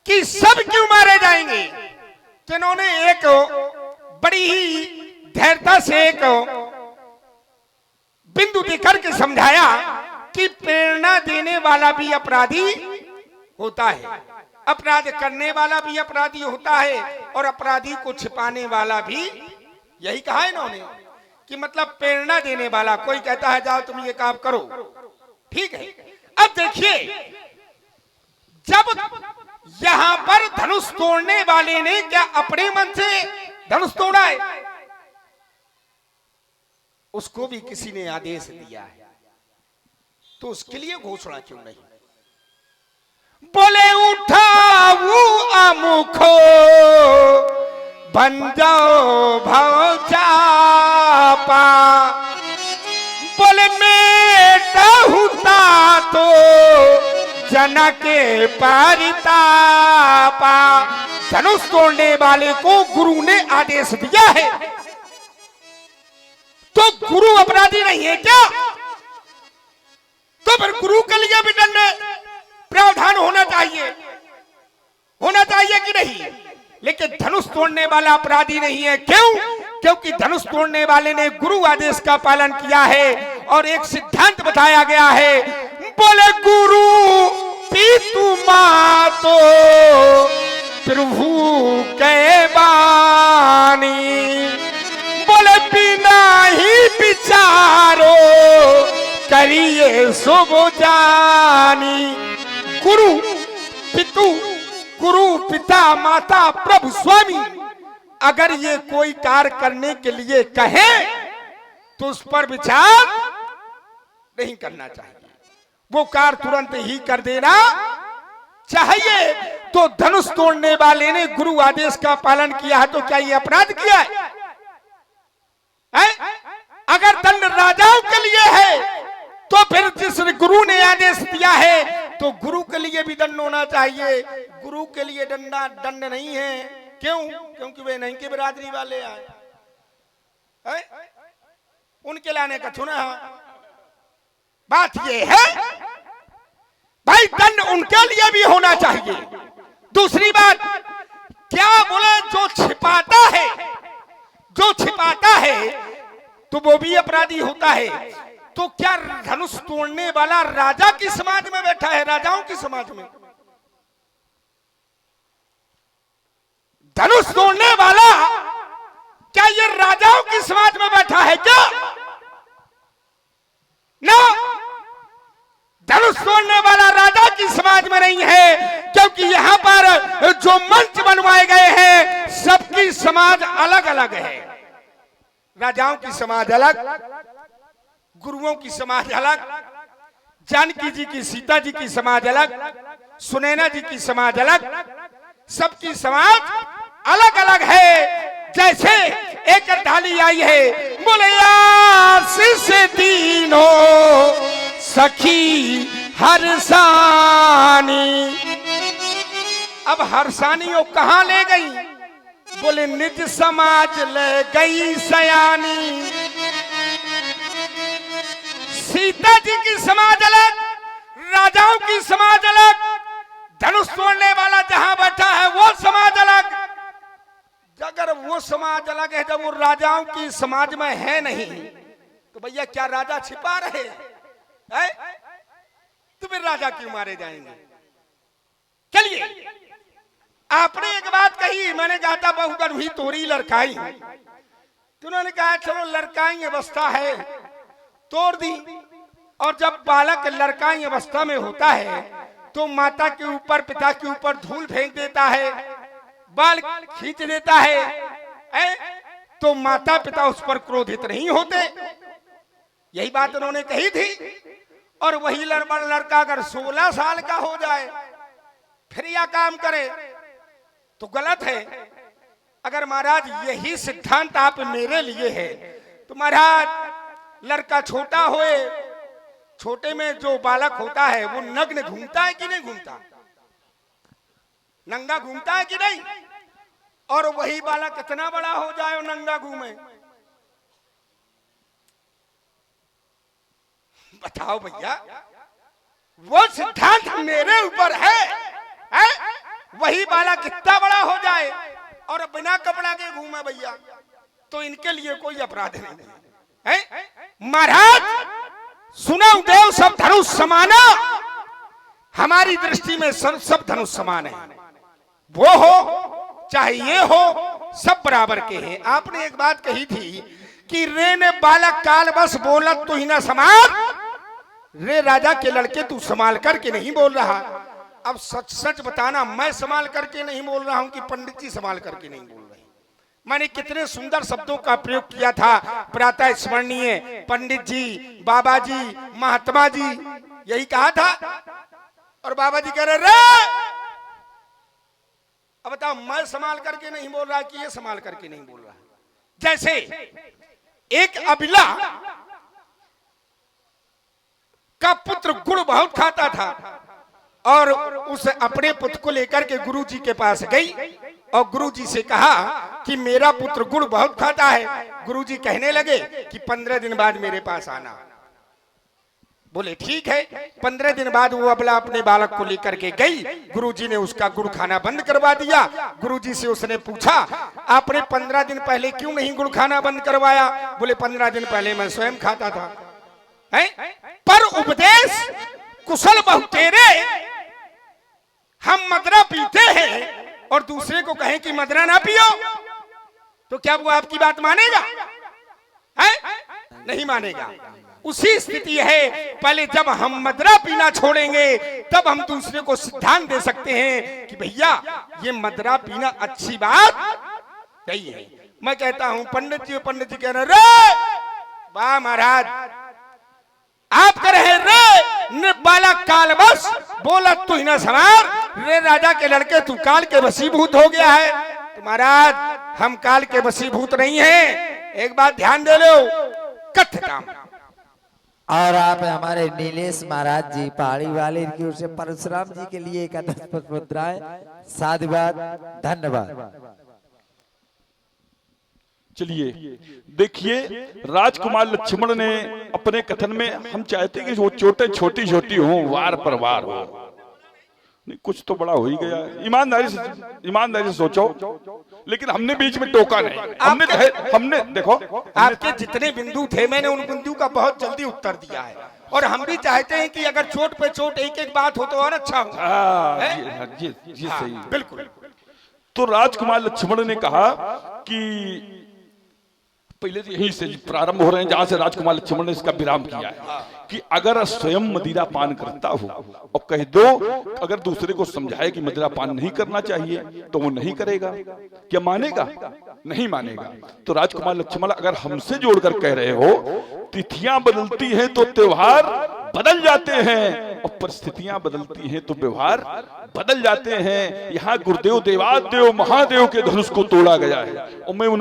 कि सब क्यों मारे जाएंगे, तो इन्होंने एक बड़ी ही धैर्यता से एक बिंदु देकर के समझाया कि प्रेरणा देने वाला भी अपराधी होता है, अपराध करने वाला भी अपराधी होता है, और अपराधी को छिपाने वाला भी। यही कहा इन्होंने कि मतलब प्रेरणा देने वाला, कोई कहता है जाओ तुम ये काम करो, ठीक है। अब देखिए, जब यहां पर धनुष तोड़ने वाले ने क्या अपने मन से धनुष तोड़ा है? उसको भी किसी ने आदेश दिया है, तो उसके लिए घोषणा क्यों नहीं? बोले उठाऊ अमुखो बन जाओ भाव चापा, बोले मेटा होता तो जना के परितापा। धनुष तोड़ने वाले को गुरु ने आदेश दिया है, तो गुरु अपराधी नहीं है क्या? तो फिर गुरु के लिए भी दंड प्रावधान होना चाहिए कि नहीं? लेकिन धनुष तोड़ने वाला अपराधी नहीं है। क्यों? क्योंकि धनुष तोड़ने वाले ने गुरु आदेश का पालन किया है, और एक सिद्धांत बताया गया है, बोले गुरु पीतु मातो प्रभु के बानी, बोले बिना ही विचारो करिए शुभ जानी। गुरु पिता माता प्रभु स्वामी अगर ये कोई कार्य करने के लिए कहे तो उस पर विचार नहीं करना चाहिए, वो कार्य तुरंत ही कर देना चाहिए। तो धनुष तोड़ने वाले ने गुरु आदेश का पालन किया है, तो क्या ये अपराध किया है? अगर दंड राजाओं के लिए है तो फिर जिस गुरु ने आदेश दिया है तो गुरु के लिए भी दंड होना चाहिए। गुरु के लिए दंड नहीं है। क्यों? क्योंकि वे नहीं के बिरादरी वाले आए, उनके लाने का चुना। बात ये है भाई, दंड उनके लिए भी होना चाहिए। दूसरी बात क्या बोले, जो छिपाता है तो वो भी अपराधी होता है। तो क्या धनुष तोड़ने वाला राजा की समाज में बैठा है? राजाओं की समाज में धनुष तोड़ने वाला क्या ये राजाओं की समाज में बैठा है क्या? ना, धनुष तोड़ने वाला राजा की समाज में नहीं है, क्योंकि यहां पर जो मंच बनवाए गए हैं सबकी समाज अलग अलग है। राजाओं की समाज अलग, गुरुओं की समाज अलग, जानकी जी की, सीता जी की समाज अलग, सुनैना जी की समाज अलग, सबकी समाज अलग अलग है। जैसे एक ढाली आई है, बोले आशीष दीनों सखी हरसानी। अब हरसानी वो कहां ले गई? बोले निज समाज ले गई सयानी। सीता जी की समाज अलग, राजाओं की समाज अलग, धनुष तोड़ने वाला जहां बैठा है वो समाज अलग। अगर वो समाज अलग है, जब वो राजाओं की समाज में है नहीं, तो भैया क्या राजा छिपा रहे हैं? तो फिर राजा क्यों मारे जाएंगे? चलिए, आपने एक बात कही, मैंने कहा था बहुगर हुई तोरी लड़काई, तो उन्होंने कहा चलो लड़काई अवस्था है, तोड़ दी। और जब बालक लड़काई अवस्था में होता है तो माता के ऊपर, पिता के ऊपर धूल फेंक देता है, बाल खींच देता है, तो माता पिता उस पर क्रोधित नहीं होते। यही बात उन्होंने कही थी। और वही लड़का अगर 16 साल का हो जाए फिर यह काम करे तो गलत है। अगर महाराज यही सिद्धांत आप मेरे लिए है, तो महाराज लड़का छोटा होए, छोटे में जो बालक होता है वो नग्न घूमता है कि नहीं घूमता? नंगा घूमता है कि नहीं? और वही बालक इतना बड़ा हो जाए और नंगा घूमे, बताओ भैया। वो सिद्धांत मेरे ऊपर है? वही बालक कितना बड़ा हो जाए और बिना कपड़ा के घूमे भैया, तो इनके लिए कोई अपराध नहीं है। महाराज सुना देव सब धनुष समाना, हमारी दृष्टि में सब धनुष समान है। वो हो चाहे ये हो, सब बराबर के हैं। आपने एक बात कही थी कि रे ने बालक काल बस बोलत तो ही ना समार, रे राजा के लड़के तू संभाल करके नहीं बोल रहा। अब सच सच बताना, मैं संभाल करके नहीं बोल रहा हूं कि पंडित जी संभाल करके नहीं बोल रहे। मैंने कितने सुंदर शब्दों का प्रयोग किया था, प्रातः स्मरणीय, पंडित जी, बाबा जी, महात्मा जी, यही कहा था। और बाबा जी कह रहे रे, अब बताओ मैं संभाल करके नहीं बोल रहा कि ये संभाल करके नहीं बोल रहा। जैसे एक अबिला का पुत्र गुड़ बहुत खाता था और उस अपने पुत्र को लेकर के गुरुजी के पास गई और गुरुजी से कहा कि मेरा पुत्र गुड़ बहुत खाता है। गुरुजी कहने लगे कि 15 दिन बाद मेरे पास आना। बोले ठीक है। 15 दिन बाद वो अबला अपने बालक को लेकर के गई। गुरुजी ने उसका गुड़ खाना बंद करवा दिया। गुरुजी से उसने पूछा आपने 15 दिन पहले क्यों नहीं गुड़ खाना बंद करवाया? बोले 15 दिन पहले मैं स्वयं खाता था। है? पर उपदेश कुशल बहु तेरे, हम मदरा पीते हैं और दूसरे को कहें कि मदरा ना पियो, तो क्या वो आपकी बात मानेगा? है? नहीं मानेगा। उसी स्थिति है, पहले जब हम मदरा पीना छोड़ेंगे तब हम दूसरे को सिद्धांत दे सकते हैं कि भैया ये मदरा पीना अच्छी बात नहीं है। मैं कहता हूं पंडित जी कह रहे रे वाह महाराज, आप कह रहे रे बालक काल बस बोला तू ही ना समार, रे राजा के लड़के तू काल के वशीभूत हो गया है। तो महाराज हम काल के वशीभूत नहीं हैं, एक बात ध्यान दे लो। कथ काम और आप हमारे नीलेश महाराज जी पहाड़ी वाले की ओर से परशुराम जी के लिए एक मुद्राएं, साधुवाद, धन्यवाद। चलिए देखिए, राजकुमार लक्ष्मण ने अपने कथन में हम चाहते कि वो चोटें छोटी छोटी हों, वार पर वार हो, नहीं कुछ तो बड़ा हो ही गया। ईमानदारी से सोचो। लेकिन हमने बीच में टोका नहीं। हमने देखो आपके जितने बिंदु थे मैंने उन बिंदु का बहुत जल्दी उत्तर दिया है और हम भी चाहते हैं कि अगर चोट पे चोट एक एक बात हो तो और अच्छा हो। जी सही, बिल्कुल। तो राजकुमार लक्ष्मण ने कहा कि पहले यहीं से प्रारंभ हो रहे हैं जहां से राजकुमार लक्ष्मण ने इसका विराम किया है कि अगर स्वयं मदिरा पान करता हो और कह दो, अगर दूसरे को समझाए कि मदिरा पान नहीं करना चाहिए तो वो नहीं करेगा, क्या मानेगा? नहीं मानेगा। तो राजकुमार लक्ष्मण अगर हमसे जोड़कर कह रहे हो तिथियां बदलती हैं तो त्योहार बदल जाते हैं और परिस्थितियां बदलती हैं तो व्यवहार बदल जाते हैं। यहाँ गुरुदेव देवादेव महादेव के धनुष को तोड़ा गया है और मैं